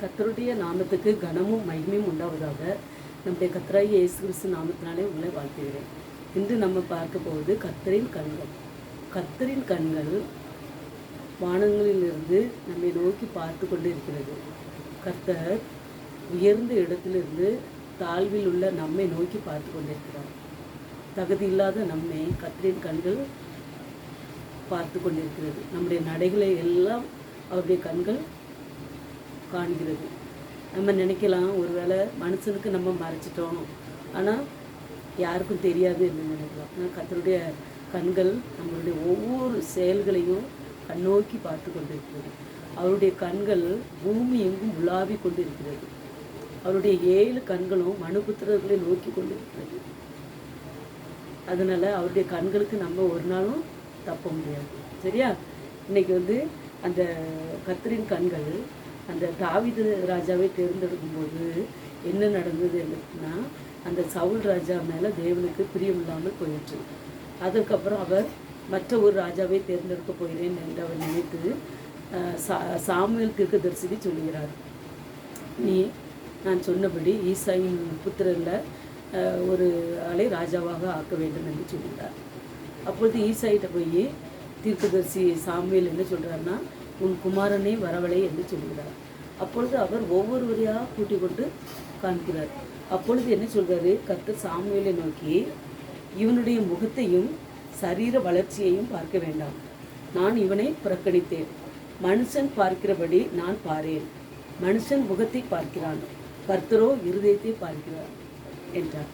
கர்த்தருடைய நாமத்துக்கு கனமும் மகிமையும் உண்டாவதாக. நம்முடைய கர்த்தராகிய இயேசு கிறிஸ்து நாமத்தினாலே உங்களை வாழ்த்துகிறேன். இன்று நம்ம பார்க்க போவது கர்த்தரின் கண்கள். கர்த்தரின் கண்கள் வானங்களிலிருந்து நம்மை நோக்கி பார்த்து கொண்டு இருக்கிறது. கர்த்தர் உயர்ந்த இடத்திலிருந்து தாழ்வில் உள்ள நம்மை நோக்கி பார்த்து கொண்டிருக்கிறார். தகுதி இல்லாத நம்மை கர்த்தரின் கண்கள் பார்த்து கொண்டிருக்கிறது. நம்முடைய நடைகளை எல்லாம் அவருடைய கண்கள் காண்கிறது. நம்ம நினைக்கலாம், ஒருவேளை மனுஷனுக்கு நம்ம மறைச்சிட்டோம், ஆனால் யாருக்கும் தெரியாது என்று நினைக்கலாம். ஆனால் கர்த்தருடைய கண்கள் நம்மளுடைய ஒவ்வொரு செயல்களையும் கண்ணோக்கி பார்த்து கொண்டிருக்கிறது. அவருடைய கண்கள் பூமி எங்கும் உலாவி கொண்டிருக்கிறது. அவருடைய 7 கண்களும் மனுபுத்திரர்களை நோக்கி கொண்டிருக்கிறது. அதனால் அவருடைய கண்களுக்கு நம்ம ஒரு நாளும் தப்ப முடியாது. சரியா? இன்னைக்கு அந்த கர்த்தரின் கண்கள் அந்த தாவீது ராஜாவை தேர்ந்தெடுக்கும்போது என்ன நடந்தது என்னன்னா, அந்த சவுல் ராஜா மேலே தேவனுக்கு பிரியமில்லாமல் போயிடுச்சு. அதற்கப்புறம் அவர் மற்ற ஒரு ராஜாவை தேர்ந்தெடுக்க போகிறேன் என்று அவர் நினைத்து சாமுவேல் தீர்க்கதரிசி சொல்லுகிறார், நீ நான் சொன்னபடி ஈசாயின் புத்திரரில் ஒரு ஆளை ராஜாவாக ஆக்க வேண்டும் என்று சொல்கிறார். அப்பொழுது ஈசாயிட்ட போய் தீர்க்கதரிசி சாமுவேல் என்ன சொல்கிறாருன்னா, உன் குமாரனே வரவழை என்று சொல்கிறார். அப்பொழுது அவர் ஒவ்வொருவரையாக கூட்டிக் கொண்டு காண்கிறார். அப்பொழுது என்ன சொல்கிறாரு, கர்த்தர் சாமுவேலை நோக்கி, இவனுடைய முகத்தையும் சரீர வளர்ச்சியையும் பார்க்க வேண்டாம், நான் இவனை புறக்கணித்தேன். மனுஷன் பார்க்கிறபடி நான் பாரேன். மனுஷன் முகத்தை பார்க்கிறான், கர்த்தரோ இருதயத்தை பார்க்கிறார் என்றார்.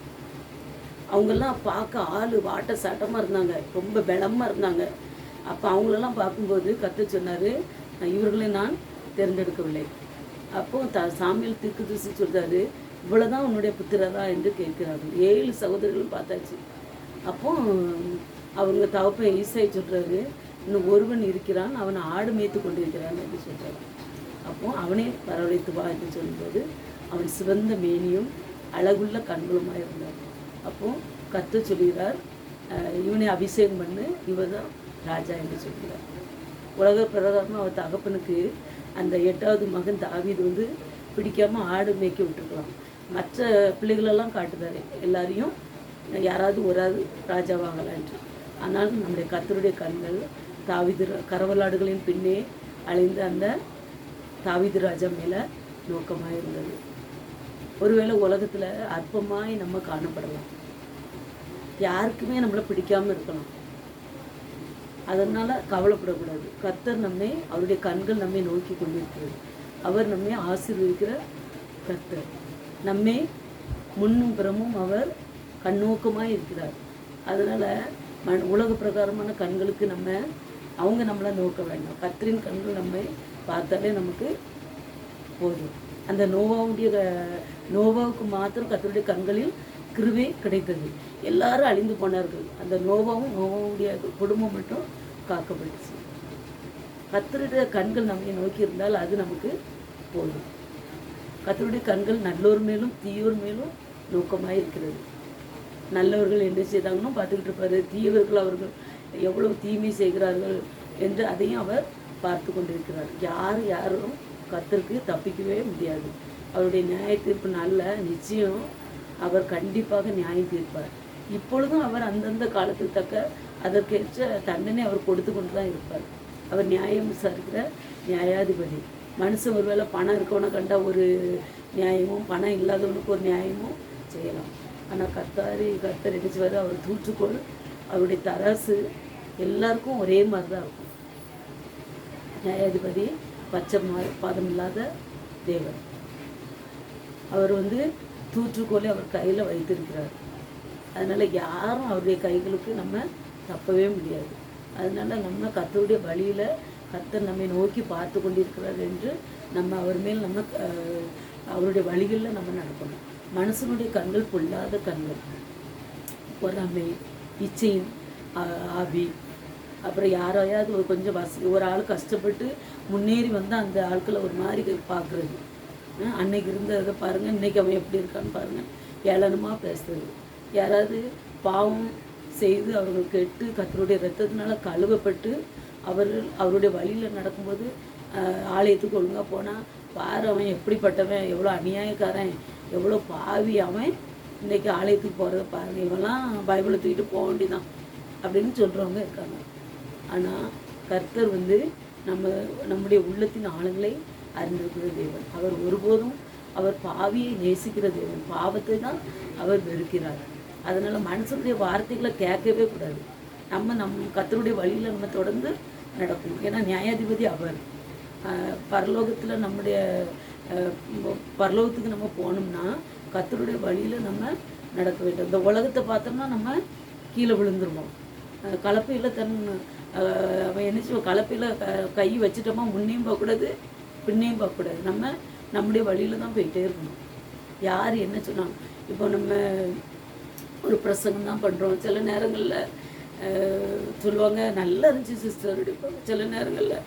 அவங்கெல்லாம் பார்க்க ஆள் வாட்ட சாட்டமாக இருந்தாங்க, ரொம்ப பலமாக இருந்தாங்க. அப்போ அவங்களெல்லாம் பார்க்கும்போது கர்த்தர் சொன்னார், இவர்களை நான் தேர்ந்தெடுக்கவில்லை. அப்போது சாமுவேல் தீர்க்கதரிசி சொல்கிறாரு, இவ்வளோதான் உன்னுடைய புத்திரரா என்று கேட்கிறார்கள். 7 சகோதரர்களும் பார்த்தாச்சு. அப்போ அவங்க தகப்பன் ஈசாய் சொல்கிறாரு, இன்னும் ஒருவன் இருக்கிறான், அவனை ஆடு மேய்த்து கொண்டு இருக்கிறான் என்று சொல்கிறார். அப்போது அவனே வரவழைத்து வா என்று சொல்லும்போது அவன் சிவந்த மேனியும் அழகுள்ள கண்களுமாக இருந்தார். அப்போது கர்த்தர் சொல்கிறார், இவனை அபிஷேகம் பண்ணு, இவர் தான் ராஜா என்று சொல்கிறார். உலக பிரகாரமாக அவர் தகப்பனுக்கு அந்த 8வது மகன் தாவீது பிடிக்காமல் ஆடு மேய்க்க விட்டுருக்கலாம். மற்ற பிள்ளைகளெல்லாம் காட்டுதாரு, எல்லாரையும் யாராவது ஒரு ஆள் ராஜாவாகலான்ட்டு. ஆனாலும் நம்முடைய கர்த்தருடைய கண்கள் தாவீது கரவலாடுகளின் பின்னே அலைந்த அந்த தாவீது ராஜா மேலே நோக்கமாக இருந்தது. ஒருவேளை உலகத்தில் அற்பமாய் நம்ம காணப்படலாம், யாருக்குமே நம்மளை பிடிக்காமல் இருக்கலாம். அதனால் கவலைப்படக்கூடாது. கர்த்தர் அவருடைய கண்கள் நம்மை நோக்கி கொண்டிருக்கிறது. அவர் நம்மை ஆசீர்வதிக்கிற கர்த்தர். நம்மை முன்னும் புறமும் அவர் கண்ணோக்கமாக இருக்கிறார். அதனால் உலக பிரகாரமான கண்களுக்கு அவங்க நம்மளை நோக்க வேண்டாம். கர்த்தரின் கண்கள் நம்மை பார்த்தாலே நமக்கு போதும். அந்த நோவாவுக்கு மாத்திரம் கர்த்தருடைய கண்களில் கிருபை கிடைத்தது. எல்லாரும் அழிந்து போனார்கள். அந்த நோவாவுடைய குடும்பம் மட்டும் காக்கப்பட்டுச்சு. கர்த்தருடைய கண்கள் நம்மை நோக்கி இருந்தால் அது நமக்கு போதும். கர்த்தருடைய கண்கள் நல்லோர் மேலும் தீயோர் மேலும் நோக்கமாக இருக்கிறது. நல்லவர்கள் என்ன செய்தாங்கன்னா பார்த்துக்கிட்டு இருப்பார், தீயவர்கள் அவர்கள் எவ்வளவு தீமை செய்கிறார்கள் என்று அதையும் அவர் பார்த்து கொண்டிருக்கிறார். யாரும் கர்த்தருக்கு தப்பிக்கவே முடியாது. அவருடைய நியாய தீர்ப்பு நல்ல நிச்சயம் அவர் கண்டிப்பாக நியாயம் தீர்ப்பார். இப்பொழுதும் அவர் அந்தந்த காலத்துக்கு தக்க அதற்கேற்ற தண்டனை அவர் கொடுத்து கொண்டு தான் இருப்பார். அவர் நியாயம் விசாரிக்கிற நியாயாதிபதி. மனுஷன் ஒருவேளை பணம் இருக்கவனை கண்டா ஒரு நியாயமும் பணம் இல்லாதவனுக்கு ஒரு நியாயமும் செய்யலாம். ஆனால் கர்த்தர் என்ன செய்வார், அவர் தூற்றுக்கோள், அவருடைய தராசு எல்லாருக்கும் ஒரே மாதிரி தான் இருக்கும். நியாயாதிபதி பச்சை பாதம் இல்லாத தேவன். அவர் தூற்றுக்கோலை அவர் கையில் வைத்திருக்கிறார். அதனால் யாரும் அவருடைய கைகளுக்கு நம்ம தப்பவே முடியாது. அதனால் நம்ம கர்த்தருடைய வழியில் கர்த்தர் நம்மை நோக்கி பார்த்து கொண்டிருக்கிறார் என்று அவர் மேல் அவருடைய வழிகளில் நம்ம நடக்கணும். மனுஷனுடைய கண்கள் பொல்லாத கண்கள், பொறாமை, இச்சையின் ஆவி, அப்புறம் யாரையாவது கொஞ்சம் ஒரு ஆள் கஷ்டப்பட்டு முன்னேறி வந்தால் அந்த ஆட்களை ஒரு மாதிரி பார்க்குறது. அன்னைக்கு இருந்ததை பாருங்கள், இன்றைக்கி அவன் எப்படி இருக்கான்னு பாருங்கள், ஏளனமாக பேசுறது. யாராவது பாவம் செய்து அவர்கள் கெட்டு கர்த்தருடைய இரத்தத்தினால கழுவப்பட்டு அவருடைய வழியில் நடக்கும்போது ஆலயத்துக்கு ஒழுங்காக போனால் பாரு அவன் எப்படிப்பட்டவன், எவ்வளோ அநியாயக்காரன், எவ்வளோ பாவி அவன், இன்றைக்கி ஆலயத்துக்கு போகிறத பாருங்க, இவெல்லாம் பைபிளை தூக்கிட்டு போக வேண்டியதான் அப்படின்னு சொல்கிறவங்க இருக்காங்க. ஆனால் கர்த்தர் வந்து நம்முடைய உள்ளத்தின் ஆழங்களை அறிந்திருக்கிற தேவன். அவர் ஒருபோதும் அவர் பாவியை நேசிக்கிற தேவன். பாவத்தை தான் அவர் வெறுக்கிறார். அதனால் மனுஷனுடைய வார்த்தைகளை கேட்கவே கூடாது. நம்ம கர்த்தருடைய வழியில் நம்ம தொடர்ந்து நடக்கணும். ஏன்னா நியாயாதிபதி அவர். பரலோகத்தில் நம்முடைய பரலோகத்துக்கு நம்ம போனோம்னா கர்த்தருடைய வழியில் நம்ம நடக்க வேண்டும். இந்த உலகத்தை பார்த்தோம்னா நம்ம கீழே விழுந்துருவோம். கலப்பையில் அவன் என்ன கலப்பையில் கை வச்சுட்டோமா முன்னையும் பார்க்கக்கூடாது, பின்னையும் பார்க்கக்கூடாது. நம்முடைய வழியில் தான் போயிட்டே இருக்கணும். யார் என்ன சொன்னாங்க, இப்போ நம்ம ஒரு பிரசங்கம் தான் பண்ணுறோம், சில நேரங்களில் சொல்லுவாங்க நல்லா இருந்துச்சு சிஸ்டர் அடிப்பாங்க, சில நேரங்களில்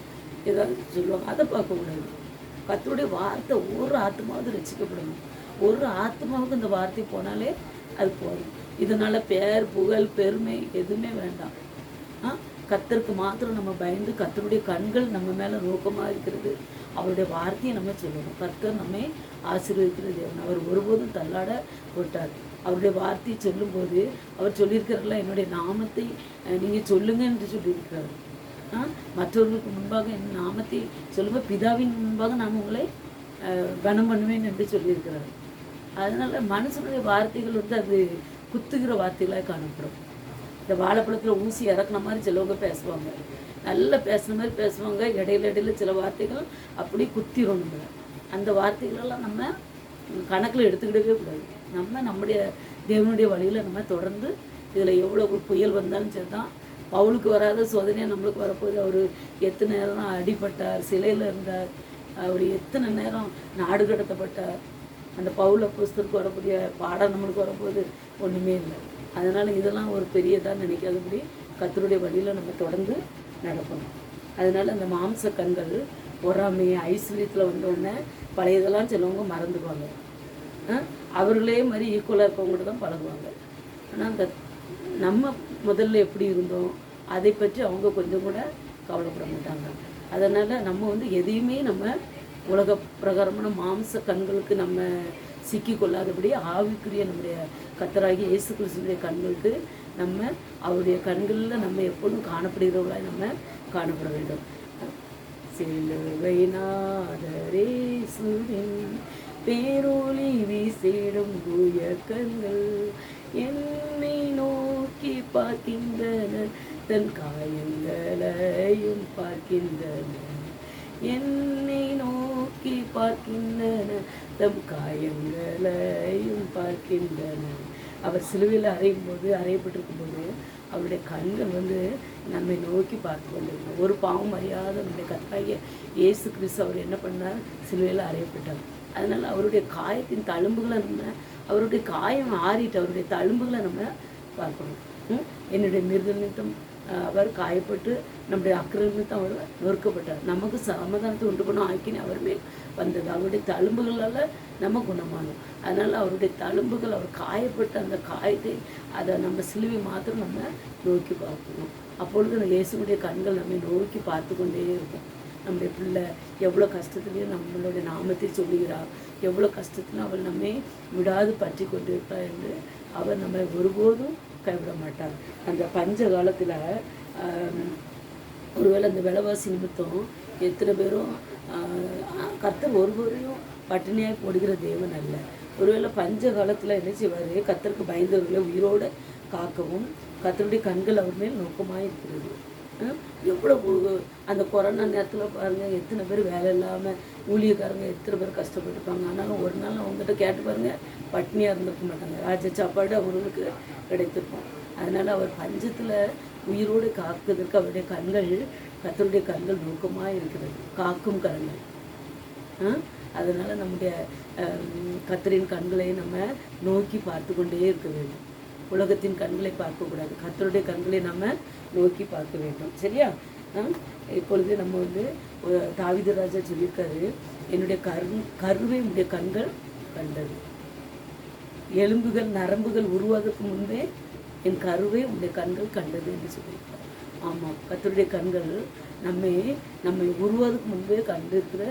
ஏதாவது சொல்லுவாங்க, அதை பார்க்கக்கூடாது. கர்த்தருடைய வார்த்தை ஒரு ஆத்மாவது ரசிக்கப்படணும். ஒரு ஆத்மாவுக்கு இந்த வார்த்தை போனாலே அது போதும். இதனால் பேர் புகழ் பெருமை எதுவுமே வேண்டாம். கர்த்தருக்கு மாத்திரம் நம்ம பயந்து, கர்த்தருடைய கண்கள் நம்ம மேலே நோக்கமாக இருக்கிறது, அவருடைய வார்த்தையை நம்ம சொல்லணும். கர்த்தர் நம்மை ஆசீர்வதிக்கிற தேவன். அவர் ஒருபோதும் தள்ளாட போட்டார். அவருடைய வார்த்தையை சொல்லும்போது அவர் சொல்லியிருக்கிறல்ல, என்னுடைய நாமத்தை நீங்கள் சொல்லுங்க என்று சொல்லியிருக்கிறார். மற்றவர்களுக்கு முன்பாக என் நாமத்தை சொல்லுங்கள், பிதாவின் முன்பாக நான் உங்களை கனம் பண்ணுவேன் என்று சொல்லியிருக்கிறார். அதனால் மனுஷனுடைய வார்த்தைகள் வந்து அது குத்துகிற வார்த்தைகளாக காணப்படும். இந்த வாழைப்பழத்தில் ஊசி இறக்குன மாதிரி சிலவங்க பேசுவாங்க, நல்லா பேசுன மாதிரி பேசுவாங்க, இடையில சில வார்த்தைகள் அப்படி குத்திரும் நம்மளை. அந்த வார்த்தைகளெல்லாம் நம்ம கணக்கில் எடுத்துக்கிடவே கூடாது. நம்முடைய தேவனுடைய வழியில் நம்ம தொடர்ந்து, இதில் எவ்வளோ புயல் வந்தாலும் சரி தான், பவுலுக்கு வராத சோதனையாக நம்மளுக்கு வரப்போகுது. அவர் எத்தனை நேரம் அடிபட்டார், சிலையில் இருந்தார், அவர் எத்தனை நேரம் நாடு கடத்தப்பட்டார். அந்த பவுல் அப்போஸ்தலருக்கு வரக்கூடிய பாடம் நம்மளுக்கு வரப்போகுது ஒன்றுமே இல்லை. அதனால் இதெல்லாம் ஒரு பெரியதாக நினைக்காதபடி கர்த்தருடைய வழியில் நம்ம தொடர்ந்து நடக்கணும். அதனால் அந்த மாம்ச கண்கள் பொறாமை ஐஸ்வர்யத்தில் வந்தோடனே பழையதெல்லாம் சிலவங்க மறந்துடுவாங்க. அவர்களே மாதிரி ஈக்குவலாக இருக்கவங்கள்ட்ட தான் பழகுவாங்க. ஆனால் அந்த நம்ம முதல்ல எப்படி இருந்தோம் அதை பற்றி அவங்க கொஞ்சம் கூட கவலைப்பட மாட்டாங்க. அதனால் நம்ம வந்து எதையுமே நம்ம உலக பிரகாரமான மாம்ச கண்களுக்கு நம்ம சிக்கி கொள்ளாதபடி ஆவிக்குரிய நம்முடைய கர்த்தராகிய இயேசு கிறிஸ்துவினுடைய கண்களுக்கு நம்ம அவருடைய கண்களில் நம்ம எப்பொழுதும் காணப்படுகிறவர்களாக நம்ம காணப்பட வேண்டும். சிலுவை நாதரேசுவின் பேரொளி வீசிடும் தூய கண்கள் என்னை நோக்கி பார்க்கின்றன, தன் காயங்களையும் பார்க்கின்றன. என்னை நோக்கி பார்க்கின்றன, தம் காயங்களையும் பார்க்கின்றன. அவர் சிலுவையில் அறையப்பட்டிருக்கும் போது அவருடைய கண்கள் வந்து நம்மை நோக்கி பார்த்து கொண்டிருக்கோம். ஒரு பாவம் அறியாத நம்முடைய கர்த்தராகிய இயேசு கிறிஸ்து அவர் என்ன பண்ணார், சிலுவையில் அறையப்பட்டார். அதனால் அவருடைய காயத்தின் தழும்புகளை நம்ம, அவருடைய காயம் ஆறிட்டு அவருடைய தழும்புகளை நம்ம பார்க்கணும். என்னுடைய மிருகநிமித்தம் அவர் காயப்பட்டு நம்முடைய அக்கிரமத்தை அவர் நொறுக்கப்பட்டார். நமக்கு சமாதானத்தை உண்டு பண்ண ஆக்கினி அவர் மேல் வந்தது. அவருடைய தழும்புகளால் நம்ம குணமானோம். அதனால் அவருடைய தழும்புகள், அவர் காயப்பட்ட அந்த காயத்தை அதை நம்ம சிலுவை மாத்திரம் நம்ம நோக்கி பார்க்கணும். அப்பொழுது அந்த இயேசுடைய கண்கள் நம்மை நோக்கி பார்த்து கொண்டே இருக்கும். நம்முடைய பிள்ளை எவ்வளோ கஷ்டத்துலேயும் நம்மளுடைய நாமத்தை சொல்லுகிறார், எவ்வளோ கஷ்டத்துலையும் அவள் நம்மை விடாது பற்றி கொண்டிருப்பார் என்று அவர் நம்மை ஒருபோதும் கைவிட மாட்டார். அந்த பஞ்ச காலத்தில் ஒருவேளை அந்த விலைவாசி நிமித்தம் எத்தனை பேரும் கர்த்தர் ஒருவரையும் பட்டினியாய் போடுகிற தேவன் அல்ல. ஒருவேளை பஞ்ச காலத்தில் என்ன செய்வார், கர்த்தருக்கு பயந்தவர்களை உயிரோடு காக்கவும் கர்த்தருடைய கண்கள் அவர் மேல் நோக்கமாக இருக்கிறது. எவ்வளோ அந்த கொரோனா நேரத்தில் பாருங்கள், எத்தனை பேர் வேலை இல்லாமல் ஊழியக்காரங்க எத்தனை பேர் கஷ்டப்பட்டுருப்பாங்க. ஆனாலும் ஒரு நாள் அவங்ககிட்ட கேட்டு பாருங்கள், பட்னியாக இருந்திருக்க மாட்டாங்க. ராஜ சாப்பாடு அவங்களுக்கு கிடைத்திருப்போம். அதனால் அவர் பஞ்சத்தில் உயிரோடு காக்குவதற்கு அவருடைய கண்கள், கர்த்தருடைய கண்கள் நோக்கமாக இருக்கிறது, காக்கும் கண்கள். அதனால் நம்முடைய கர்த்தரின் கண்களை நம்ம நோக்கி பார்த்து கொண்டே இருக்க வேண்டும். உலகத்தின் கண்களை பார்க்கக்கூடாது, கர்த்தருடைய கண்களை நம்ம நோக்கி பார்க்க வேண்டும். சரியா? இப்பொழுது நம்ம வந்து தாவீது ராஜா சொல்லியிருக்காரு, என்னுடைய கருவை உடைய கண்கள் கண்டது. எலும்புகள் நரம்புகள் உருவாகிறதுக்கு முன்பே என் கருவை உடைய கண்கள் கண்டது என்று சொல்லியிருக்காரு. ஆமாம், கர்த்தருடைய கண்கள் நம்மை நம்மை உருவதுக்கு முன்பே கண்டிருக்கிற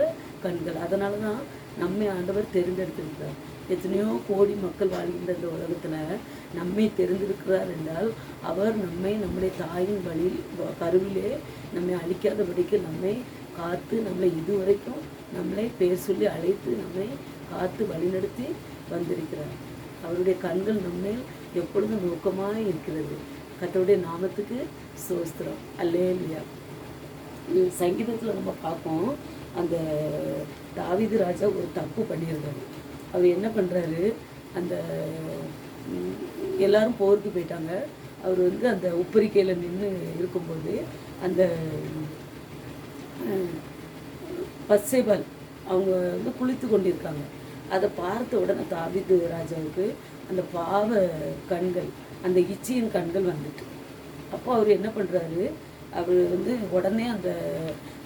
கண்கள். அதனால தான் நம்மை ஆண்டவர் தெரிந்தெடுத்திருக்கிறார். எத்தனையோ கோடி மக்கள் வாழ்கின்ற இந்த உலகத்தில் நம்மை தெரிந்திருக்கிறார் என்றால் அவர் நம்மை நம்முடைய தாயின் வழியில் கருவிலே நம்மை அழிக்காதபடிக்கு நம்மை காத்து நம்மளை இதுவரைக்கும் நம்மளை பேர் சொல்லி அழைத்து நம்மை காத்து வழிநடத்தி வந்திருக்கிறார். அவருடைய கண்கள் நம்மை எப்பொழுதும் நோக்கமாக இருக்கிறது. கர்த்தருடைய நாமத்துக்கு ஸ்தோத்திரம். அல்லேலூயா. சங்கீதத்தில் நம்ம பார்ப்போம், அந்த தாவீது ராஜா ஒரு தப்பு பண்ணியிருந்தாரு. அவர் என்ன பண்ணுறாரு, அந்த எல்லாரும் போருக்கு போயிட்டாங்க. அவர் வந்து அந்த உப்பரிக்கையில் நின்று இருக்கும்போது அந்த பத்சேபாள் அவங்க வந்து குளித்து கொண்டிருக்காங்க. அதை பார்த்த உடனே தாவீது ராஜாவுக்கு அந்த பாவ கண்கள், அந்த இச்சையின் கண்கள் வந்துட்டு. அப்போ அவர் என்ன பண்ணுறாரு, அவர் வந்து உடனே அந்த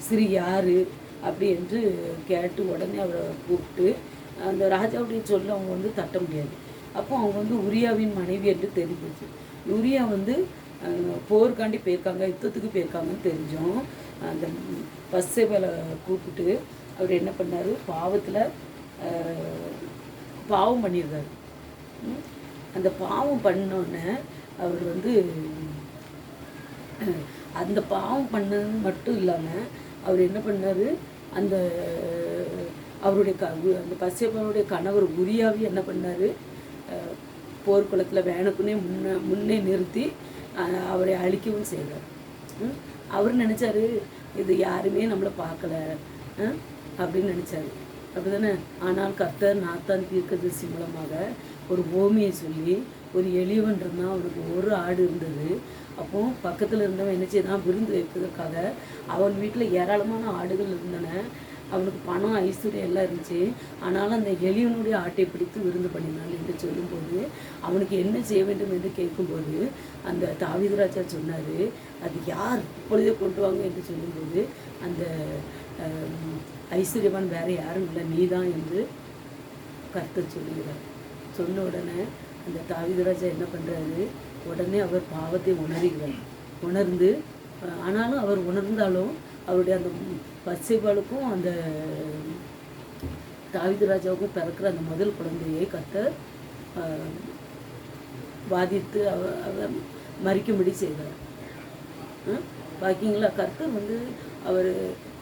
சிறு யார் அப்படி என்று கேட்டு உடனே அவரை கூப்பிட்டு, அந்த ராஜாவுடைய சொல்ல அவங்க வந்து தட்ட முடியாது. அப்போ அவங்க வந்து உரியாவின் மனைவி என்று தெரிஞ்சிச்சு. உரியா வந்து போருக்காண்டி போயிருக்காங்க, யுத்தத்துக்கு போயிருக்காங்கன்னு தெரிஞ்சோம். அந்த பத்சேபாளை கூப்பிட்டு அவர் என்ன பண்ணார், பாவம் பண்ணியிருக்காரு. அந்த பாவம் பண்ணோன்னே அவர் வந்து அந்த பாவம் பண்ணது மட்டும் இல்லாமல் அவர் என்ன பண்ணார், அந்த அவருடைய அந்த பத்சேபாளுடைய கணவர் உரியாவே என்ன பண்ணார், போர்க்குளத்தில் வேணுக்குன்னே முன்னே நிறுத்தி அவரை அழிக்கவும் செய்தார். அவர் நினச்சாரு இது யாருமே நம்மளை பார்க்கல அப்படின்னு நினச்சாரு, அப்படி தானே. ஆனால் கர்த்தர் நாத்தான் தீர்க்கதரிசி மூலமாக ஒரு ஓமையை சொல்லி, ஒரு எளியவன் இருந்தால் அவனுக்கு ஒரு ஆடு இருந்தது. அப்போ பக்கத்தில் இருந்தவன் என்ன செய்தான், விருந்து வைப்பதற்காக அவன் வீட்டில் ஏராளமான ஆடுகள் இருந்தன. அவனுக்கு பணம் ஐஸ்வர்யம் எல்லாம் இருந்துச்சு. ஆனாலும் அந்த எளியவனுடைய ஆட்டை பிடித்து விருந்து பண்ணினான் என்று சொல்லும்போது அவனுக்கு என்ன செய்ய வேண்டும் என்று கேட்கும்போது அந்த தாவீது ராஜா சொன்னார், அது யார் இப்பொழுதே கொண்டு வாங்க என்று சொல்லும்போது அந்த ஐஸ்வர்யவான் வேறு யாரும் இல்லை, நீதான் என்று கர்த்தர் சொல்லுகிறார். சொன்ன உடனே அந்த தாவீது ராஜா என்ன பண்ணுறாரு, உடனே அவர் பாவத்தை உணர்ந்து ஆனாலும் அவர் உணர்ந்தாலும் அவருடைய அந்த பத்சேபாளுக்கும் அந்த தாவீது ராஜாவுக்கும் பிறக்கிற அந்த முதல் குழந்தையை கர்த்தர் பாதித்து அவர் மறிக்கும்படி செய்தார். பாக்கிங்களா, கர்த்தர் வந்து அவர்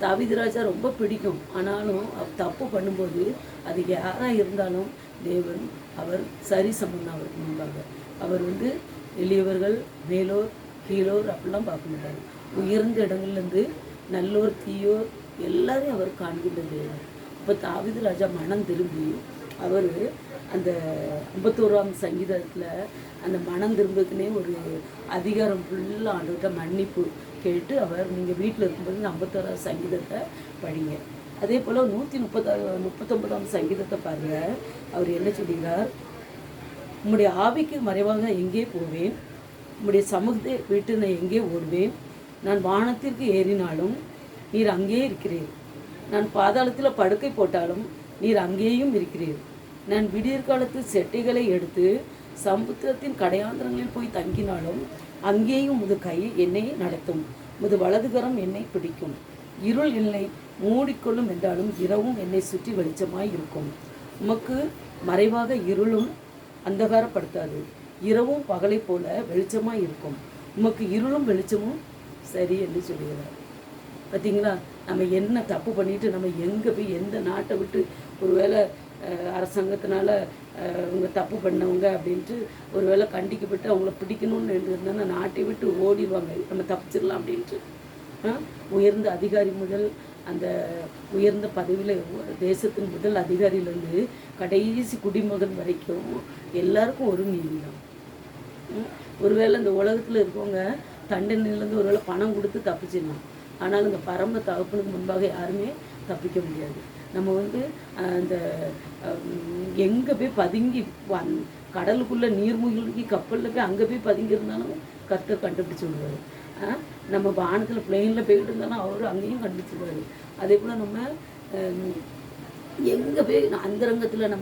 தாவீது ராஜா ரொம்ப பிடிக்கும். ஆனாலும் அவர் தப்பு பண்ணும்போது அது யாராக இருந்தாலும் தேவன் அவர் சரி சமம் அவருக்கு முன்பாக. அவர் வந்து எளியவர்கள் மேலோர் கீழோர் அப்படிலாம் பார்க்க மாட்டார். உயர்ந்த இடங்கள்லேருந்து நல்லோர் தீயோர் எல்லாரையும் அவர் காண்கின்றது. இப்போ தாவீது ராஜா மனம் திரும்பி அவர் அந்த 51ஆம் சங்கீதத்தில் அந்த மனம் திரும்புறதுனே ஒரு அதிகாரம் ஃபுல்லாக ஆண்டுகிட்ட மன்னிப்பு கேட்டு அவர் நீங்கள் வீட்டில் இருக்கும்போது இந்த 51ஆம் சங்கீதத்தை படிங்க. அதே போல் 139ஆம் சங்கீதத்தை பாருங்கள். அவர் என்ன சொல்கிறார், உம்முடைய ஆவிக்கு மறைவாக எங்கே போவேன், உம்முடைய சமூகத்தை விட்டு நான் எங்கே ஓடுவேன், நான் வானத்திற்கு ஏறினாலும் நீர் அங்கே இருக்கிறீர், நான் பாதாளத்தில் படுக்கை போட்டாலும் நீர் அங்கேயும் இருக்கிறீர், நான் விடியற்காலத்து செட்டைகளை எடுத்து சமுத்திரத்தின் கடையாந்திரங்களில் போய் தங்கினாலும் அங்கேயும் உமது கை என்னை நடத்தும், உமது வலதுகரம் என்னை பிடிக்கும், இருள் என்னை மூடிக்கொள்ளும் என்றாலும் இரவும் என்னை சுற்றி வெளிச்சமாய் இருக்கும், உமக்கு மறைவாக இருளும் அந்தகாரப்படுத்தாது, இரவும் பகலை போல வெளிச்சமாக இருக்கும், உமக்கு இருளும் வெளிச்சமும் சரி என்று சொல்லுகிறார். பார்த்தீங்களா, நம்ம என்ன தப்பு பண்ணிட்டு நம்ம எங்கே போய் எந்த நாட்டை விட்டு ஒருவேளை அரசாங்கத்தினால அவங்க தப்பு பண்ணவங்க அப்படின்ட்டு ஒருவேளை கண்டிக்கப்பட்டு அவங்கள பிடிக்கணும்னு இருந்ததுன்னா நாட்டை விட்டு ஓடிடுவாங்க, நம்ம தப்பிச்சிடலாம் அப்படின்ட்டு. உயர்ந்த அதிகாரி முதல் அந்த உயர்ந்த பதவியில் தேசத்தின் முதல் அதிகாரியிலேருந்து கடைசி குடிமகன் வரைக்கும் எல்லாருக்கும் ஒரு நீதி தான். ஒருவேளை இந்த உலகத்தில் இருக்கவங்க தண்டனையிலேருந்து ஒருவேளை பணம் கொடுத்து தப்பிச்சிடலாம். ஆனால் இந்த பரம தகப்பனுக்கு முன்பாக யாருமே தப்பிக்க முடியாது. நம்ம வந்து அந்த எங்கே போய் பதுங்கி கடலுக்குள்ளே நீர்மூழ்கி கப்பலில் போய் அங்கே போய் பதுங்கி இருந்தாலும் கர்த்தர் கண்டுபிடிச்சி விடுவார். நம்ம வானத்தில் பிளெயினில் போய்கிட்டு இருந்தாலும் அவரும் அங்கேயும் கண்டுபிடிச்சிடுவார். அதே போல் நம்ம எங்கே போய் அந்தரங்கத்தில்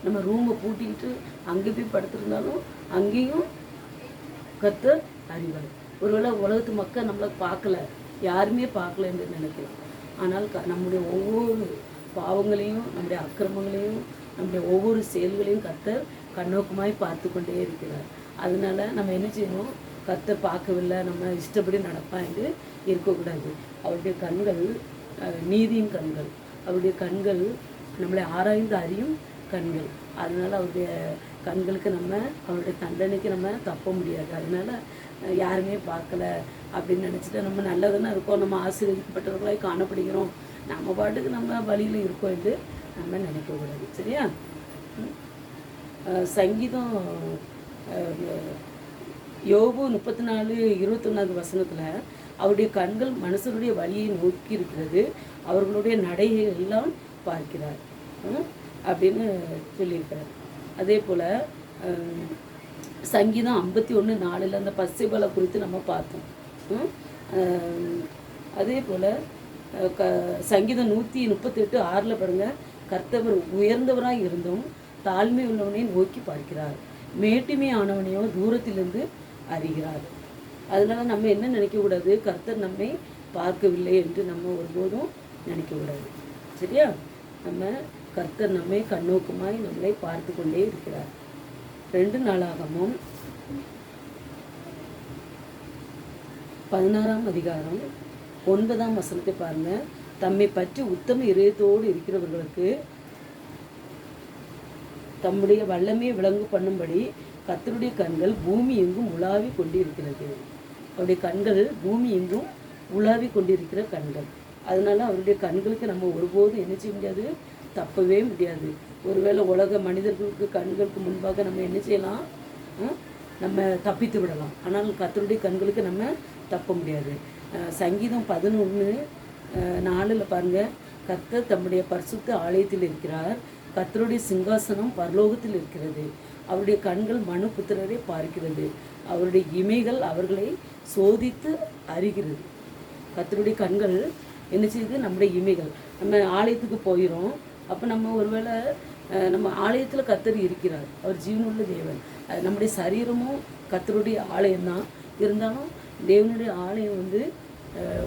நம்ம ரூமை பூட்டிக்கிட்டு அங்கே போய் படுத்திருந்தாலும் அங்கேயும் கர்த்தர் அறிவார். ஒருவேளை உலகத்து மக்கள் நம்மளை பார்க்கல, யாருமே பார்க்கல என்று நினைக்கலாம். ஆனால் நம்முடைய ஒவ்வொரு பாவங்களையும், நம்முடைய அக்கிரமங்களையும், நம்முடைய ஒவ்வொரு செயல்களையும் கர்த்தர் கண்ணோக்கமாய் பார்த்து கொண்டே இருக்கிறார். அதனால நம்ம என்ன செய்யணும்? கர்த்தர் பார்க்கவில்லை, நம்ம இஷ்டப்படி நடப்பா என்று இருக்கக்கூடாது. அவருடைய கண்கள் நீதியின் கண்கள், அவருடைய கண்கள் நம்மளை ஆராய்ந்து அறியும் கண்கள். அதனால அவருடைய கண்களுக்கு நம்ம, அவருடைய தண்டனைக்கு நம்ம தப்ப முடியாது. அதனால யாருமே பார்க்கல அப்படின்னு நினச்சிட்டு நம்ம நல்லதுன்னு இருக்கோம், நம்ம ஆசீர்வதிக்கப்பட்டவர்களாய் காணப்படுகிறோம், நம்ம பாட்டுக்கு நம்ம வழியில் இருக்கோம் என்று நம்ம நினைக்கக்கூடாது. சரியா? சங்கீதம் யோபு 34:21 அவருடைய கண்கள் மனுஷருடைய வழியை நோக்கி இருக்கிறது, அவர்களுடைய நடையை எல்லாம் பார்க்கிறார் அப்படின்னு சொல்லியிருக்கிறார். அதே போல் சங்கீதம் 51:4 அந்த பசிபலை குறித்து நம்ம பார்த்தோம். அதே போல் சங்கீதம் 138:6 பாருங்கள், கர்த்தவர் உயர்ந்தவராக இருந்தும் தாழ்மை உள்ளவனை நோக்கி பார்க்கிறார், மேட்டுமை ஆனவனையோ தூரத்திலிருந்து அறிகிறார். அதனால நம்ம என்ன நினைக்கக்கூடாது? கர்த்தர் நம்மை பார்க்கவில்லை என்று நம்ம ஒருபோதும் நினைக்கக்கூடாது. சரியா? நம்ம கர்த்தர் நம்மை கண்ணோக்கமாய் நம்மளை பார்த்து கொண்டே இருக்கிறார். 2 நாளாகமும் 16 பாருங்க. தம்மை பற்றி உத்தம இதயத்தோடு இருக்கிறவர்களுக்கு தம்முடைய வல்லமையை விளங்கு பண்ணும்படி கர்த்தருடைய கண்கள் பூமி எங்கும் உலாவி கொண்டிருக்கிறது. அவருடைய கண்கள் பூமி எங்கும் உலாவி கொண்டிருக்கிற கண்கள். அதனால அவருடைய கண்களுக்கு நம்ம ஒருபோதும் என்ன செய்ய முடியாது? தப்பவே முடியாது. ஒருவேளை உலக மனிதர்களுக்கு கண்களுக்கு முன்பாக நம்ம என்ன செய்யலாம்? நம்ம தப்பித்து விடலாம். ஆனால் கர்த்தருடைய கண்களுக்கு நம்ம தப்ப முடியாது. சங்கீதம் 11:4 பாருங்க, கர்த்தர் தம்முடைய பரிசுத்த ஆலயத்தில் இருக்கிறார், கர்த்தருடைய சிங்காசனம் பரலோகத்தில் இருக்கிறது, அவருடைய கண்கள் மனு புத்திரரை பார்க்கிறது, அவருடைய இமைகள் அவர்களை சோதித்து அறிகிறது. கர்த்தருடைய கண்கள் என்ன செய்யுது? நம்முடைய இமைகள். நம்ம ஆலயத்துக்கு போயிடும், அப்போ நம்ம ஒருவேளை நம்ம ஆலயத்தில் கர்த்தர் இருக்கிறார், அவர் ஜீவனுள்ள தேவன். அது நம்முடைய சரீரமும் கர்த்தருடைய ஆலயம்தான். இருந்தாலும் தேவனுடைய ஆலயம்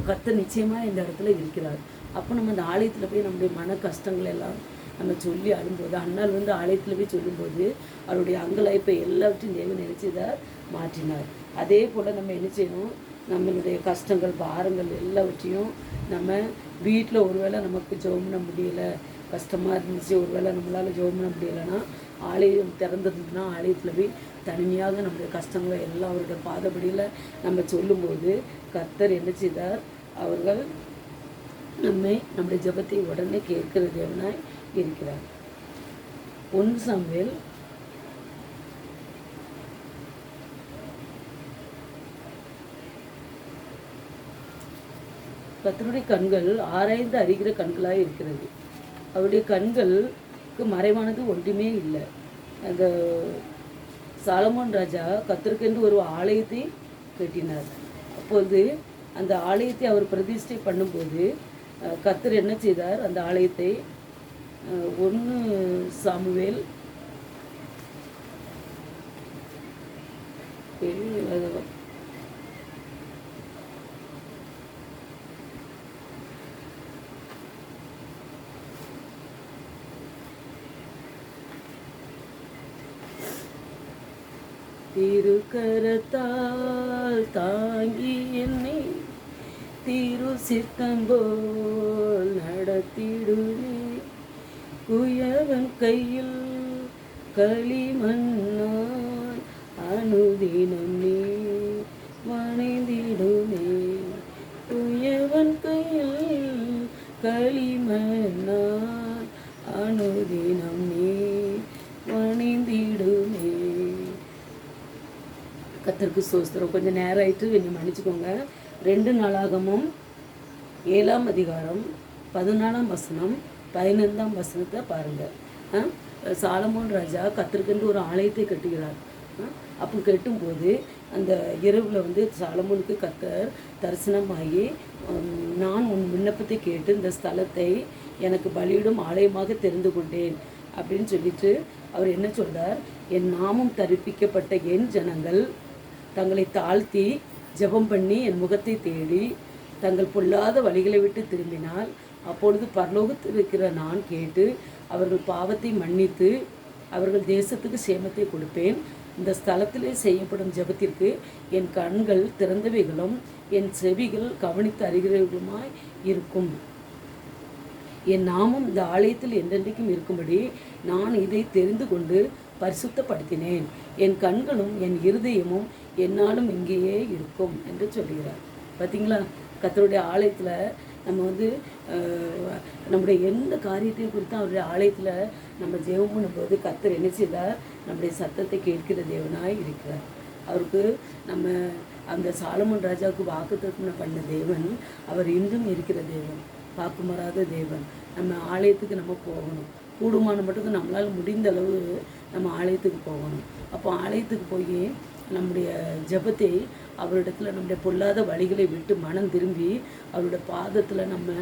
கர்த்தர் நிச்சயமாக இந்த இடத்துல இருக்கிறார். அப்போ நம்ம அந்த ஆலயத்தில் போய் நம்முடைய மன கஷ்டங்கள் எல்லாம் நம்ம சொல்லி அழும்போது, அண்ணால் ஆலயத்தில் போய் சொல்லும்போது அவருடைய அங்கலாய்ப்பை எல்லாவற்றையும் தேவன் நினைச்சதாக மாற்றினார். அதே போல் நம்ம என்ன செய்யணும்? நம்மளுடைய கஷ்டங்கள் பாரங்கள் எல்லாவற்றையும் நம்ம வீட்டில் ஒருவேளை நமக்கு ஜெபம் பண்ண முடியலை, கஷ்டமாக இருந்துச்சு, ஒருவேளை நம்மளால் ஜெபம் பண்ண முடியலைன்னா ஆலயம் திறந்ததுன்னா ஆலயத்தில் போய் தனிமையாக நம்முடைய கஷ்டங்களை எல்லாம் அவருடைய பாதபடியில் நம்ம சொல்லும்போது கர்த்தர் என்ன செய்தார்? அவர்கள் நம்முடைய ஜெபத்தை உடனே கேட்கிற தேவனாய் இருக்கிறார். 1 சாமுவேல் 10 கண்கள் ஆராய்ந்து அறிகிற கண்களாக இருக்கிறது. அவருடைய கண்களுக்கு மறைவானது ஒன்றுமே இல்லை. அந்த சாலமோன் ராஜா கர்த்தருக்கென்று ஒரு ஆலயத்தை கட்டினார். அப்போது அந்த ஆலயத்தை அவர் பிரதிஷ்டை பண்ணும்போது கர்த்தர் என்ன செய்தார்? அந்த ஆலயத்தை 1 சாமுவேல் திருக்கரத்தால் தாங்கி என்னை திரு சித்தம் போல் நடத்திடுவே, குயவன் கையில் களிமண்ணால் அனுதினம் நீ வணைந்திடுமே, குயவன் கையில் களிமண்ணால் அனுதினம் நீ வணைந்திடுமே. கர்த்தருக்கு ஸ்தோத்திரம். கொஞ்சம் நேரம் ஆயிட்டு என்னை மன்னிச்சுக்கோங்க. 2 நாளாகமும் 7ஆம் அதிகாரம் 14ஆம் வசனம் 15ஆம் வசனத்தை பாருங்கள். சாலமோன் ராஜா கர்த்தருக்கென்று ஒரு ஆலயத்தை கட்டுகிறார். அப்போ கட்டும்போது அந்த இரவில் சாலமோனுக்கு கர்த்தர் தரிசனமாகி, நான் உன் விண்ணப்பத்தை கேட்டு இந்த ஸ்தலத்தை எனக்கு பலியிடும் ஆலயமாக தெரிந்து கொண்டேன் அப்படின்னு சொல்லிட்டு அவர் என்ன சொல்றார்? என் நாமம் தரிப்பிக்கப்பட்ட என் ஜனங்கள் தங்களை தாழ்த்தி ஜெபம் பண்ணி என் முகத்தை தேடி தங்கள் பொல்லாத வழிகளை விட்டு திரும்பினால் அப்பொழுது பரலோகத்தில் இருக்கிற நான் கேட்டு அவர்கள் பாவத்தை மன்னித்து அவர்கள் தேசத்துக்கு சேமத்தை கொடுப்பேன். இந்த ஸ்தலத்திலே செய்யப்படும் ஜெபத்திற்கு என் கண்கள் திறந்தவைகளும் என் செவிகள் கவனித்து அறிகிறவர்களுமாய் இருக்கும். என் நாமம் இந்த ஆலயத்தில் என்றென்றைக்கும் இருக்கும்படி நான் இதை தெரிந்து கொண்டு பரிசுத்தப்படுத்தினேன். என் கண்களும் என் இருதயமும் என்னாலும் இங்கேயே இருக்கும் என்று சொல்கிறார். பார்த்தீங்களா, கர்த்தருடைய ஆலயத்தில் நம்ம நம்முடைய எந்த காரியத்தையும் குறித்து அவருடைய ஆலயத்தில் நம்ம ஜெபம் பண்ணும்போது கர்த்தர் என்ன செய்தார்? நம்முடைய சத்தத்தை கேட்கிற தேவனாய் இருக்கிறார். அவருக்கு நம்ம அந்த சாலமோன் ராஜாவுக்கு வாக்குத்தத்தம் பண்ண தேவன் அவர் இன்றும் இருக்கிற தேவன், பார்க்குமாறாத தேவன். நம்ம ஆலயத்துக்கு நம்ம போகணும். கூடுமான மட்டுக்கு நம்மளால் முடிந்த அளவு நம்ம ஆலயத்துக்கு போகணும். அப்போ ஆலயத்துக்கு போய் நம்முடைய ஜெபத்தை அவரிடத்துல நம்முடைய பொல்லாத வழிகளை விட்டு மனம் திரும்பி அவருடைய பாதத்தில் நம்ம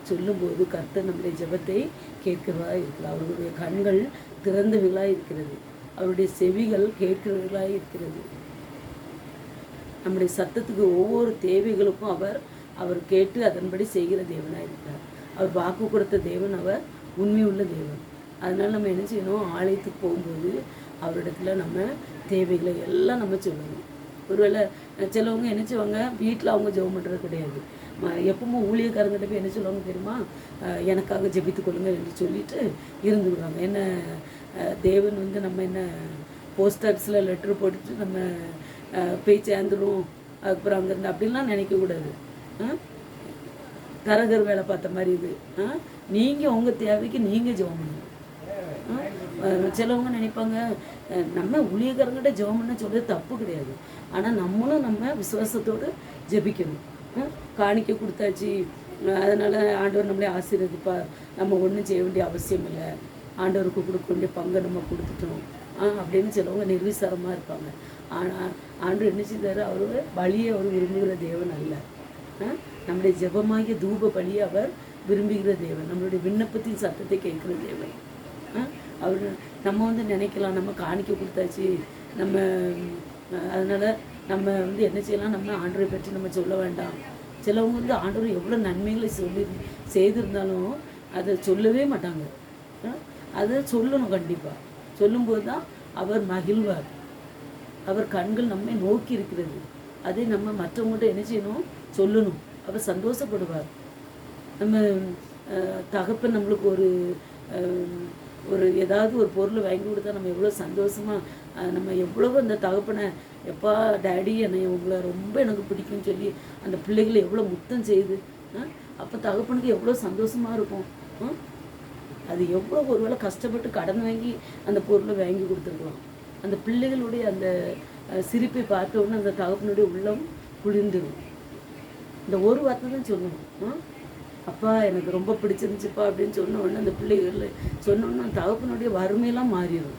சொல்லும்போது கர்த்தர் நம்முடைய ஜெபத்தை கேட்கிறவராக இருக்கிறார். அவருடைய கண்கள் திறந்தவைகளாக இருக்கிறது, அவருடைய செவிகள் கேட்கிறவர்களாக இருக்கிறது. நம்முடைய சத்தத்துக்கு ஒவ்வொரு தேவைகளுக்கும் அவர் கேட்டு அதன்படி செய்கிற தேவனாக இருக்கிறார். அவர் வாக்கு கொடுத்த தேவன், அவர் உண்மை உள்ள தேவன். அதனால் நம்ம என்ன செய்யணும்? ஆலயத்துக்கு போகும்போது அவரிடத்துல நம்ம தேவைகளை எல்லாம் நம்ம சொல்லணும். ஒருவேளை சிலவங்க என்ன செய்வாங்க, வீட்டில் அவங்க ஜெபம் பண்ணுறது கிடையாது. எப்பவும் ஊழியக்காரங்கிட்ட போய் என்ன சொல்லுவாங்க தெரியுமா? எனக்காக ஜெபித்து கொள்ளுங்க என்று சொல்லிட்டு இருந்துடுவாங்க. என்ன தேவன் நம்ம என்ன போஸ்ட் ஆஃபீஸில் லெட்ரு போட்டுட்டு நம்ம போய் சேர்ந்துடும் அதுக்கப்புறம் அங்கேருந்து அப்படின்லாம் நினைக்கக்கூடாது. தரகர் வேலை பார்த்த மாதிரி இது. நீங்கள் உங்கள் தேவைக்கு நீங்கள் ஜெபம் பண்ணுங்க. சிலவங்க நினைப்பாங்க நம்ம ஊழியக்காரங்கிட்ட ஜெபம் பண்ண சொல்கிறது தப்பு கிடையாது, ஆனால் நம்மளும் நம்ம விசுவாசத்தோடு ஜெபிக்கணும். காணிக்க கொடுத்தாச்சு அதனால் ஆண்டவர் நம்மளே ஆசீர்வதிப்பார், நம்ம ஒன்றும் செய்ய வேண்டிய அவசியம் இல்லை, ஆண்டவருக்கு கொடுக்க வேண்டிய பங்கை நம்ம கொடுத்துட்டோம் அப்படின்னு சிலவங்க நிர்விசாரமாக இருப்பாங்க. ஆனால் ஆண்டவர் என்ன செய்தார்? அவர் பலியை அவர் விரும்புகிற தேவன் அல்ல. நம்முடைய ஜெபமாகிய தூப பலியை அவர் விரும்புகிற தேவன், நம்மளுடைய விண்ணப்பத்தின் சத்தத்தை கேட்குற தேவன். அவர் நம்ம நினைக்கலாம் நம்ம காணிக்க கொடுத்தாச்சு நம்ம அதனால் நம்ம என்ன செய்யலாம், நம்ம ஆண்டவரை பற்றி நம்ம சொல்ல வேண்டாம். சிலவங்க ஆண்டவர் எவ்வளோ நன்மைகளை செய்திருந்தாலும் அதை சொல்லவே மாட்டாங்க. அதை சொல்லணும். கண்டிப்பாக சொல்லும்போது தான் அவர் மகிழ்வார். அவர் கண்கள் நம்மை நோக்கி இருக்கிறது, அதை நம்ம மற்றவங்கள்ட்ட என்ன செய்யணும்? சொல்லணும். அவர் சந்தோஷப்படுவார். நம்ம தகப்பன் நம்மளுக்கு ஒரு ஏதாவது ஒரு பொருள் வாங்கி கொடுத்தா நம்ம எவ்வளோ சந்தோஷமாக நம்ம எவ்வளவோ அந்த தகப்பனை எப்பா டேடி உங்களை ரொம்ப எனக்கு பிடிக்கும்னு சொல்லி அந்த பிள்ளைகளை எவ்வளோ முத்தம் செய்யுது. அப்போ தகப்பனுக்கு எவ்வளோ சந்தோஷமாக இருக்கும். அது எவ்வளோ ஒருவேளை கஷ்டப்பட்டு கடன் வாங்கி அந்த பொருளை வாங்கி கொடுத்துருக்கலாம். அந்த பிள்ளைகளுடைய அந்த சிரிப்பை பார்த்த உடனே அந்த தகப்பனுடைய உள்ளம் குளிர்ந்துடும். இந்த ஒரு வார்த்தை தான் சொல்லணும், அப்பா எனக்கு ரொம்ப பிடிச்சிருந்துச்சுப்பா அப்படின்னு சொன்ன உடனே அந்த பிள்ளைகள் சொன்ன உடனே அந்த தகப்பனுடைய வறுமையெல்லாம் மாறிடும்.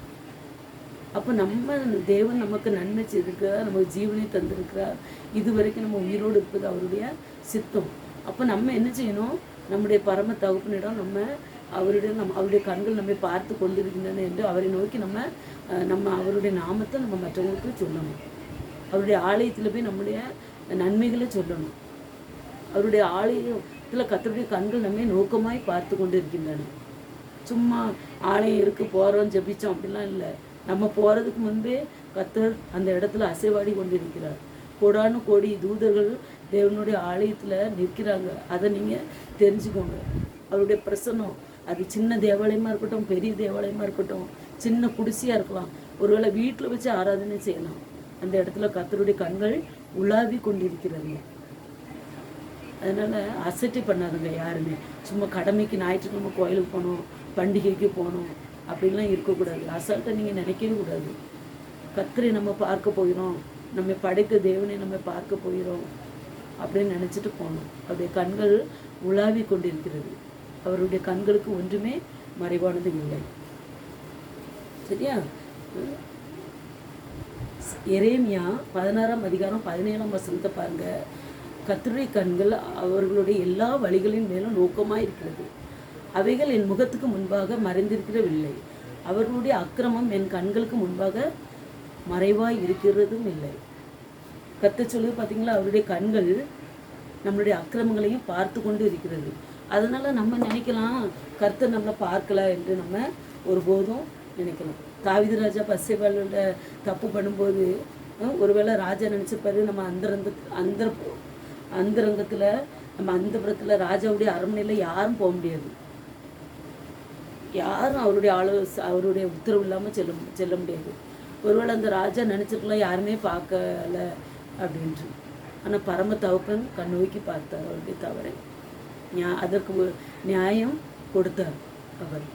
அப்போ நம்ம தேவன் நமக்கு நன்மை செய்திருக்கிறார், நமக்கு ஜீவனை தந்திருக்கிறார், இது வரைக்கும் நம்ம உயிரோடு இருப்பது அவருடைய சித்தம். அப்போ நம்ம என்ன செய்யணும்? நம்முடைய பரம தகப்பனிடம் அவருடைய கண்கள் நம்மை பார்த்து கொண்டிருக்கின்றன என்று அவரை நோக்கி நம்ம அவருடைய நாமத்தை நம்ம மற்றவங்களுக்கு சொல்லணும். அவருடைய ஆலயத்தில் போய் நம்முடைய நன்மைகளை சொல்லணும். அவருடைய ஆலயத்தில் கர்த்தருடைய கண்கள் நம்மை நோக்கமாய் பார்த்து கொண்டு இருக்கின்றன. சும்மா ஆலயம் இருக்குது போகிறோம் ஜெபிச்சோம் அப்படிலாம் இல்லை. நம்ம போகிறதுக்கு முன்பே கர்த்தர் அந்த இடத்துல அசைவாடி கொண்டு இருக்கிறார். கோடானு கோடி தூதர்கள் தேவனுடைய ஆலயத்தில் நிற்கிறாங்க. அதை நீங்கள் தெரிஞ்சுக்கோங்க. அவருடைய பிரசன்னம் அது சின்ன தேவாலயமாக இருக்கட்டும், பெரிய தேவாலயமாக இருக்கட்டும், சின்ன குடிசையாக இருக்கலாம், ஒருவேளை வீட்டில் வச்சு ஆராதனை செய்யலாம். அந்த இடத்துல கர்த்தருடைய கண்கள் உலாவி கொண்டிருக்கிறாங்க. அதனால் அசட்டை பண்ணாதுங்க யாருமே. சும்மா கடமைக்கு ஞாயிற்றுக்கிழமை கோயிலுக்கு போகணும், பண்டிகைக்கு போகணும் அப்படின்லாம் இருக்கக்கூடாது. அசால்ட்டை நீங்கள் நினைக்கவே கூடாது. கர்த்தரை நம்ம பார்க்க போகிறோம், நம்ம படைத்த தேவனை நம்ம பார்க்க போகிறோம் அப்படின்னு நினச்சிட்டு போகணும். அவருடைய கண்கள் உலாவி கொண்டிருக்கிறது. அவருடைய கண்களுக்கு ஒன்றுமே மறைவானது இல்லை. சரியா? எரேமியா 16ஆம் அதிகாரம் 17ஆம் வசனத்தை பாருங்க. கர்த்தருடைய கண்கள் அவர்களுடைய எல்லா வழிகளின் மேலும் நோக்கமாக இருக்கிறது. அவைகள் என் முகத்துக்கு முன்பாக மறைந்திருக்கிறவில்லை. அவர்களுடைய அக்கிரமம் என் கண்களுக்கு முன்பாக மறைவாய் இருக்கிறதும் இல்லை. கர்த்தர் சொல்லுது பார்த்தீங்களா, அவருடைய கண்கள் நம்மளுடைய அக்கிரமங்களையும் பார்த்து கொண்டு இருக்கிறது. அதனால நம்ம நினைக்கலாம் கர்த்தர் நம்மளை பார்க்கல என்று நம்ம ஒருபோதும் நினைக்கலாம். தாவீது ராஜா பத்சேபாளோட தப்பு பண்ணும்போது ஒருவேளை ராஜா நினச்சிப்பாரு நம்ம அந்தரங்கத்தில் நம்ம அந்தபுரத்தில் ராஜாவுடைய அரண்மனையில் யாரும் போக முடியாது, யாரும் அவருடைய உத்தரவு இல்லாமல் செல்ல முடியாது. ஒருவேளை அந்த ராஜா நினச்சிருக்கலாம் யாருமே பார்க்கல அப்படின்ட்டு. ஆனால் பரம தகப்பன் கண்ணோக்கி பார்த்தார் அவருடைய தவறை, அதற்கு நியாயம் கொடுத்தார் அவர்.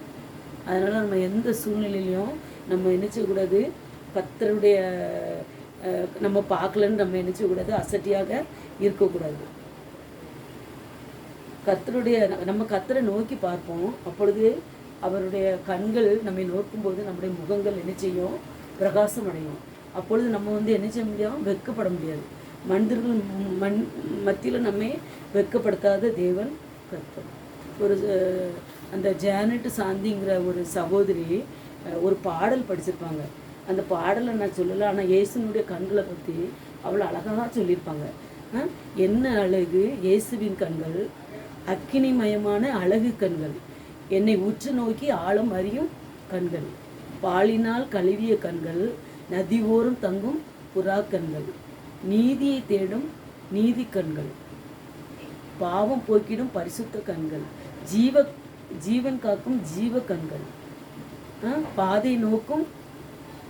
அதனால் நம்ம எந்த சூழ்நிலையிலையும் நம்ம நினைச்சக்கூடாது கர்த்தருடைய நம்ம பார்க்கலன்னு நம்ம நினைச்சக்கூடாது, அசட்டியாக இருக்கக்கூடாது. நம்ம கர்த்தரை நோக்கி பார்ப்போம். அப்பொழுது அவருடைய கண்கள் நம்மை நோக்கும்போது நம்முடைய முகங்கள் என்ன செய்யும், பிரகாசம் அடையும். அப்பொழுது நம்ம என்ன செய்ய முடியும், வெட்கப்பட முடியாது. மனிதர்கள் மத்தியில் நம்மை வெட்கப்படுத்தாத தேவன் கர்த்தர். ஒரு அந்த ஜானட் சாந்திங்கிற ஒரு சகோதரி ஒரு பாடல் படிச்சிருப்பாங்க. அந்த பாடலை நான் சொல்லலை, ஆனால் இயேசுனுடைய கண்களை பற்றி அவ்வளோ அழகாக சொல்லியிருப்பாங்க. என்ன அழகு இயேசுவின் கண்கள், அக்கினிமயமான அழகு கண்கள், என்னை உற்று நோக்கி ஆழம் அறியும் கண்கள், பாலினால் கழுவிய கண்கள், நதி ஓரம் தங்கும் புறா கண்கள், நீதியை தேடும் நீதி கண்கள், பாவம் போக்கிடும் பரிசுத்த கண்கள், ஜீவன் காக்கும் ஜீவ கண்கள், பாதை நோக்கும்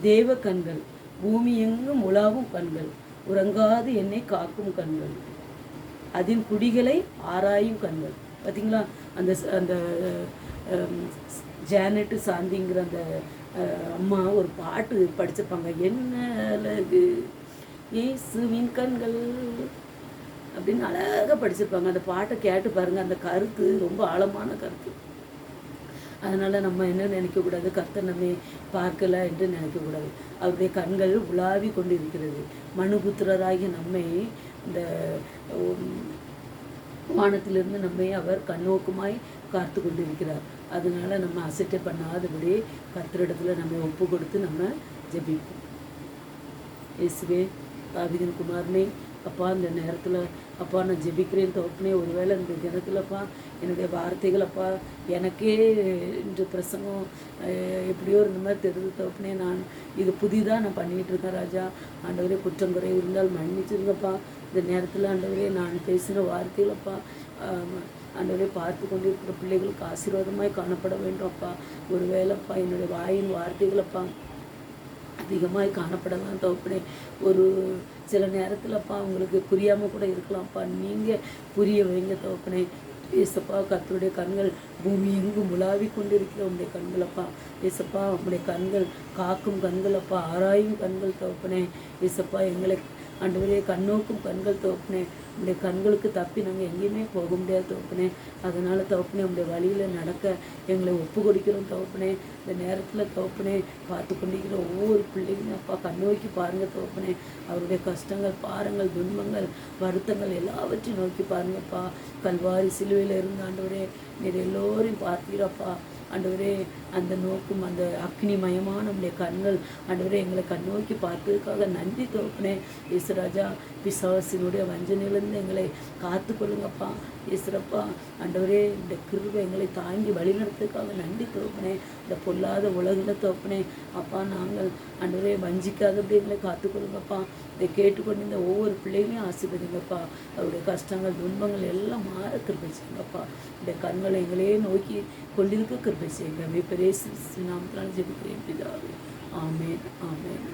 தேவ கண்கள், பூமி எங்கும் உலாவும் கண்கள், உறங்காது என்னை காக்கும் கண்கள், அதன் குடிகளை ஆராயும் கண்கள். பார்த்தீங்களா, அந்த அந்த ஜானட் சாந்திங்கிற அந்த அம்மா ஒரு பாட்டு படிச்சிருப்பாங்க. என்ன அழகு இயேசுவின் கண்கள் அப்படின்னு அழகாக படிச்சிருப்பாங்க. அந்த பாட்டை கேட்டு பாருங்கள், அந்த கருத்து ரொம்ப ஆழமான கருத்து. அதனால் நம்ம என்ன நினைக்கக்கூடாது, கர்த்தர் நம்மை பார்க்கலை என்று நினைக்கக்கூடாது. அவருடைய கண்கள் உலாவி கொண்டு இருக்கிறது. மனுபுத்திரராகிய நம்மை இந்த வானத்திலிருந்து நம்மை அவர் கண்ணோக்குமாய் காத்து கொண்டு இருக்கிறார். அதனால நம்ம அசட்டை பண்ணாதபடி கர்த்தரிடத்தில் நம்ம ஒப்பு கொடுத்து நம்ம ஜெபிப்போம். இயேசுவே, தாவீதின் குமாரனே, அப்பா இந்த நேரத்தில் அப்பா நான் ஜெபிக்கிறேன் தோப்பனே. ஒருவேளை இந்த தினத்தில்ப்பா என்னுடைய வார்த்தைகள் அப்பா எனக்கே இன்று பிரசங்கம் எப்படியோ இந்த மாதிரி தெரிஞ்சு தோப்பனே. நான் இது புதிதாக நான் பண்ணிகிட்டு இருக்கேன் ராஜா. ஆண்டவரே, குற்றம் குறை இருந்தால் மன்னிச்சிருங்கப்பா. இந்த நேரத்தில் ஆண்டவரே நான் பேசின வார்த்தைகளப்பா ஆண்டவரே பார்த்து கொண்டு இருக்கிற பிள்ளைகளுக்கு ஆசீர்வாதமாய் காணப்பட வேண்டும் அப்பா. ஒருவேளைப்பா என்னுடைய வாயின் வார்த்தைகளப்பா அதிகமாக காணப்படலாம் தோப்பனே. ஒரு சில நேரத்தில்ப்பா உங்களுக்கு புரியாமல் கூட இருக்கலாம்ப்பா. நீங்கள் புரிய வைங்க தோப்பனே. ஏசப்பா, கர்த்தருடைய கண்கள் பூமி எங்கும் உலாவி கொண்டு இருக்கிற உங்களுடைய கண்களப்பா. ஏசப்பா, உங்களுடைய கண்கள் காக்கும் கண்களப்பா, ஆராயும் கண்கள் தோப்பனே. ஏசப்பா, எங்களை ஆண்டவரே கண்ணோக்கும் கண்கள் தோப்பனே. உங்களுடைய கண்களுக்கு தப்பி நாங்கள் எங்கேயுமே போக முடியாது தோப்பனே. அதனால் தோப்பனே உங்களுடைய வழியில் நடக்க எங்களை ஒப்பு கொடுக்கிறோம் தோப்பனே. இந்த நேரத்தில் தோப்பனே பார்த்து கொண்டிருக்கிற ஒவ்வொரு பிள்ளைங்களும் அப்பா கண்ணோக்கி பாருங்கள் தோப்பனே. அவருடைய கஷ்டங்கள், பாரங்கள், துன்பங்கள், வருத்தங்கள் எல்லாவற்றையும் நோக்கி பாருங்கப்பா. கல்வாரி சிலுவையில் இருந்து ஆண்டவரே நீர் எல்லோரையும் பார்த்தீரப்பா. ஆண்டவரே, அந்த நோக்கும் அந்த அக்னிமயமான நம்முடைய கண்கள் ஆண்டவரே எங்களை கண்ணோக்கி பார்த்ததுக்காக நன்றி தோப்பனே. இயேசுராஜா, பிசாசினுடைய வஞ்சனையிலிருந்து எங்களை காத்து கொள்ளுங்கப்பா. இயேசுரப்பா, ஆண்டவரே இந்த கிருபை எங்களை தாங்கி வழிநடத்துக்காக நன்றி தோப்பனே. இந்த பொல்லாத உலகில் தோப்பனே அப்பா, நாங்கள் ஆண்டவரே வஞ்சிக்காதபடி எங்களை காத்துக்கொள்ளுங்கப்பா. இதை கேட்டுக்கொண்டு இந்த ஒவ்வொரு பிள்ளைகளையும் ஆசீர்வதிங்கப்பா. அவருடைய கஷ்டங்கள், துன்பங்கள் எல்லாம் மாற கிருபை செய்யுங்கப்பா. இந்த கண்களை எங்களையே நோக்கி கொண்டிருக்க கிருபை செய்யுங்க. பெரிய நாமத்தினால் ஜெபிக்கிறேன் பிதாவே. ஆமென், ஆமென்.